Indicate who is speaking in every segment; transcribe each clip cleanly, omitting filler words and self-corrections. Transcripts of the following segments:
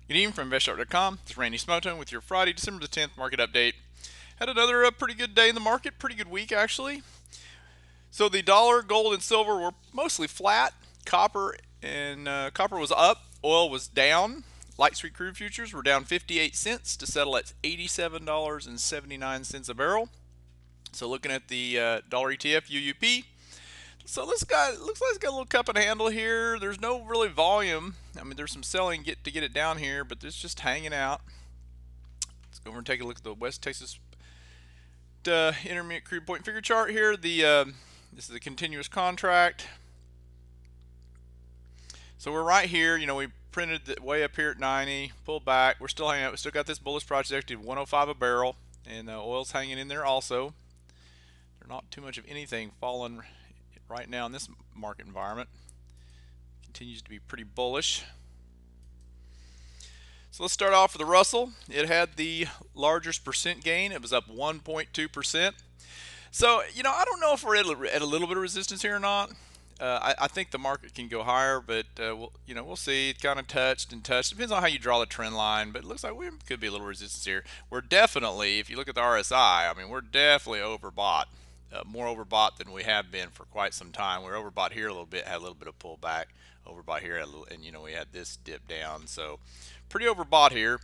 Speaker 1: Good evening from InvestSharp's.com. It's Randy Smotone with your Friday, December the 10th market update. Had another pretty good day in the market, pretty good week actually. So the dollar, gold, and silver were mostly flat. Copper was up. Oil was down. Light sweet crude futures were down 58 cents to settle at $87.79 a barrel. So looking at the dollar ETF UUP, so this guy looks like it's got a little cup and handle here. There's no really volume. I mean, there's some selling to get it down here, but it's just hanging out. Let's go over and take a look at the West Texas intermediate crude point figure chart here. This is a continuous contract. So we're right here. You know, we printed the way up here at 90, pulled back. We're still hanging out. We still got this bullish project at 105 a barrel, and oil's hanging in there also. There's not too much of anything falling right now in this market environment. Continues to be pretty bullish. So let's start off with the Russell. It had the largest percent gain. It was up 1.2%. So, you know, I don't know if we're at a little bit of resistance here or not. I think the market can go higher, but we'll see. It kind of touched and touched. Depends on how you draw the trend line, but it looks like we could be a little resistance here. We're definitely, if you look at the RSI, I mean, we're definitely overbought. More overbought than we have been for quite some time. We're overbought here a little bit, had a little bit of pullback. Overbought here, and we had this dip down. So, pretty overbought here.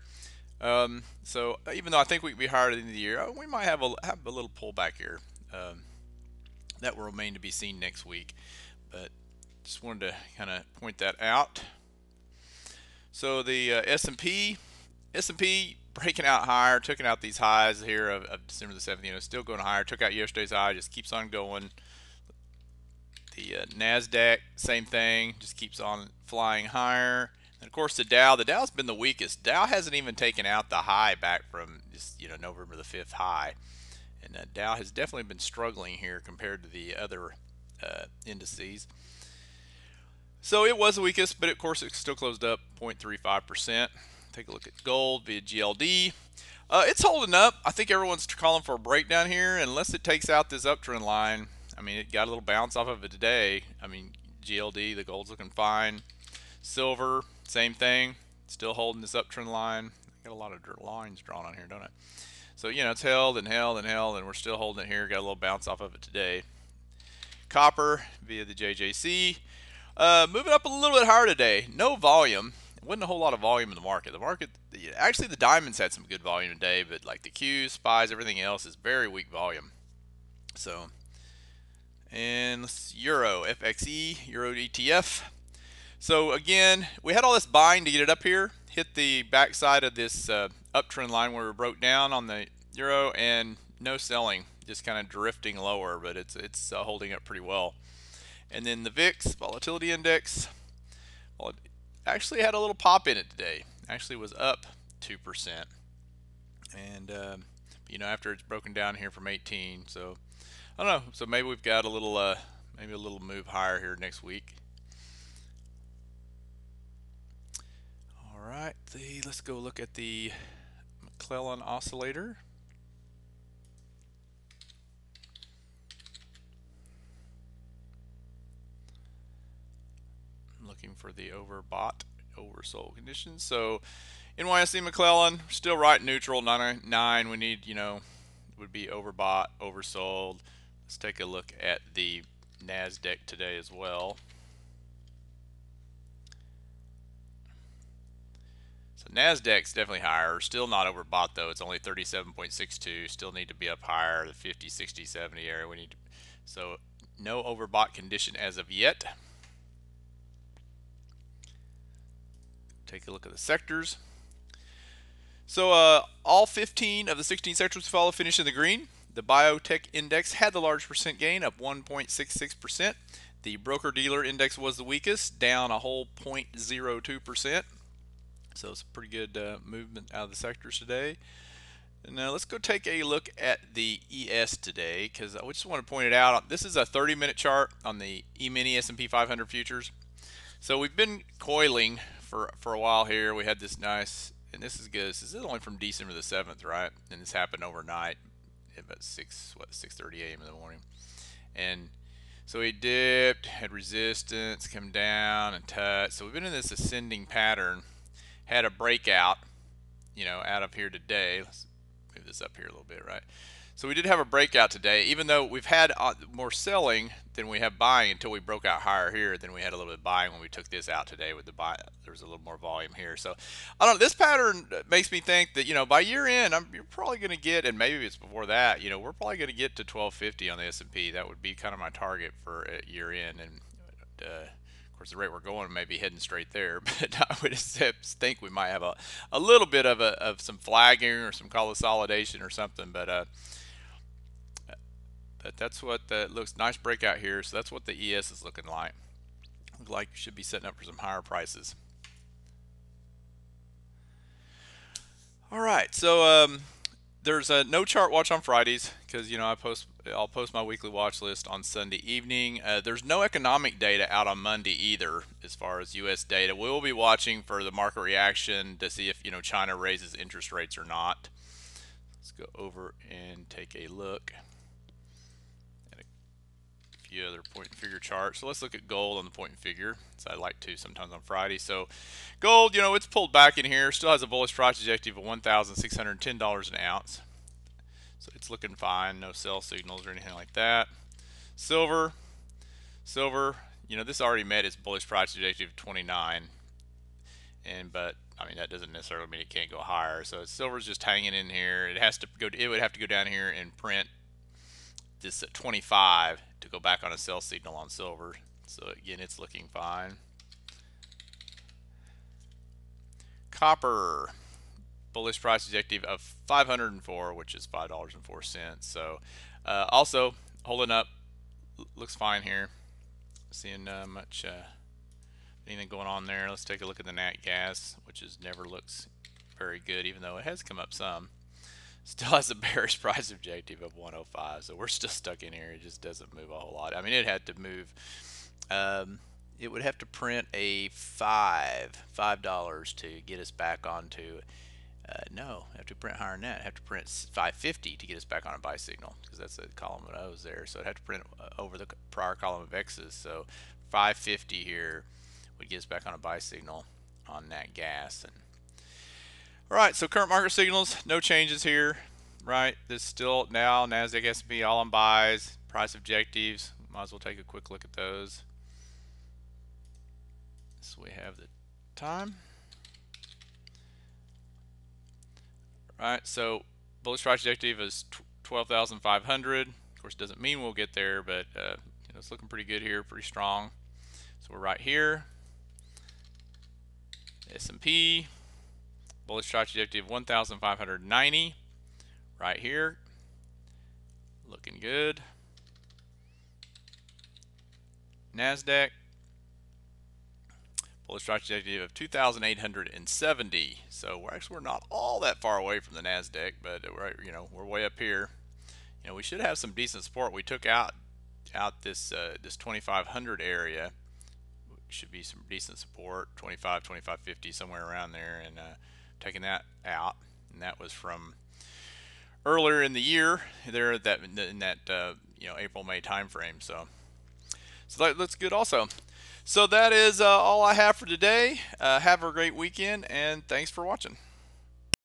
Speaker 1: So even though I think we could be higher at the end of the year, we might have a little pullback here. That will remain to be seen next week, but just wanted to kind of point that out. So the S&P breaking out higher, took out these highs here of December the 7th. You know, still going higher. Took out yesterday's high, just keeps on going. The Nasdaq, same thing, just keeps on flying higher. And of course, the Dow's been the weakest. Dow hasn't even taken out the high back from just November the 5th high, and Dow has definitely been struggling here compared to the other indices. So it was the weakest, but of course it still closed up 0.35%. Take a look at gold via GLD. It's holding up. I think everyone's calling for a breakdown here unless it takes out this uptrend line. I mean, it got a little bounce off of it today. I mean, GLD, the gold's looking fine. Silver, same thing. Still holding this uptrend line. I got a lot of lines drawn on here, don't I? So, it's held and held and held, and we're still holding it here. Got a little bounce off of it today. Copper via the JJC. Moving up a little bit higher today. No volume. Wasn't a whole lot of volume in the market. Actually, the diamonds had some good volume today, but like the Qs, SPYs, everything else is very weak volume. So, and Euro, FXE, Euro ETF. So again, we had all this buying to get it up here, hit the backside of this uptrend line where we broke down on the Euro, and no selling, just kind of drifting lower, but it's holding up pretty well. And then the VIX volatility index, well, it actually had a little pop in it today. Actually was up 2%, and after it's broken down here from 18, so I don't know. So maybe we've got a little move higher here next week. All right, let's go look at the McClellan oscillator. I'm looking for the overbought, oversold conditions. So NYSE McClellan still right neutral, 909. We need, would be overbought, oversold. Let's take a look at the Nasdaq today as well. So Nasdaq's definitely higher. Still not overbought though. It's only 37.62. Still need to be up higher. The 50, 60, 70 area. So no overbought condition as of yet. Take a look at the sectors. So all 15 of the 16 sectors we follow finished in the green. The biotech index had the largest percent gain, up 1.66%. The broker-dealer index was the weakest, down a whole 0.02%. So it's a pretty good movement out of the sectors today. And now let's go take a look at the ES today, because I just want to point it out. This is a 30-minute chart on the E-mini S&P 500 futures. So we've been coiling for a while here. We had this nice, and this is good. This is only from December the 7th, right? And this happened overnight at about 6:30 a.m. in the morning. And so we dipped, had resistance, come down and touch. So we've been in this ascending pattern. had a breakout, out of here today. Let's move this up here a little bit, right? So we did have a breakout today, even though we've had more selling than we have buying until we broke out higher here. Then we had a little bit of buying when we took this out today with the buy. There was a little more volume here. So I don't know. This pattern makes me think that by year end, you're probably going to get, and maybe it's before that. We're probably going to get to 1250 on the S&P. That would be kind of my target for year end. And of course, the rate we're going may be heading straight there, but I would think we might have a little bit of some flagging or some consolidation or something. But that's what looks nice breakout here. So that's what the ES is looking like. Looks like you should be setting up for some higher prices. All right, so there's no chart watch on Fridays because I'll post my weekly watch list on Sunday evening. There's no economic data out on Monday either, as far as U.S. data. We'll be watching for the market reaction to see if China raises interest rates or not. Let's go over and take a look at a few other point and figure charts. So let's look at gold on the point and figure. So I like to sometimes on Friday. So gold, it's pulled back in here. Still has a bullish price objective of $1,610 an ounce. So it's looking fine. No sell signals or anything like that. Silver, this already met its bullish price objective of 29. But I mean, that doesn't necessarily mean it can't go higher. So silver's just hanging in here. It would have to go down here and print this at 25 to go back on a sell signal on silver. So again, it's looking fine. Copper, bullish price objective of 504, which is $5.04. So also holding up, looks fine here. Seeing much anything going on there. Let's take a look at the nat gas, which never looks very good, even though it has come up some. Still has a bearish price objective of 105, so we're still stuck in here. It just doesn't move a whole lot. I mean, it had to move. It would have to print a $5 to get us back onto. No, have to print higher than that. Have to print 550 to get us back on a buy signal, because that's a column of O's there. So it'd have to print over the prior column of X's. So 550 here would get us back on a buy signal on nat gas. And all right, so current market signals, no changes here, right? This still now Nasdaq, S&P all on buys. Price objectives, might as well take a quick look at those. So we have the time. All right, so bullish price objective is 12,500. Of course, it doesn't mean we'll get there, but it's looking pretty good here, pretty strong. So we're right here. S&P, bullish price objective 1,590, right here, looking good. Nasdaq, bullish price objective of 2,870. So we're not all that far away from the Nasdaq, but we're way up here. We should have some decent support. We took out this 2,500 area. Should be some decent support, 25, 25.50, somewhere around there, and taking that out. And that was from earlier in the year, there in that April May time frame. So that looks good also. So that is all I have for today. Have a great weekend, and thanks for watching.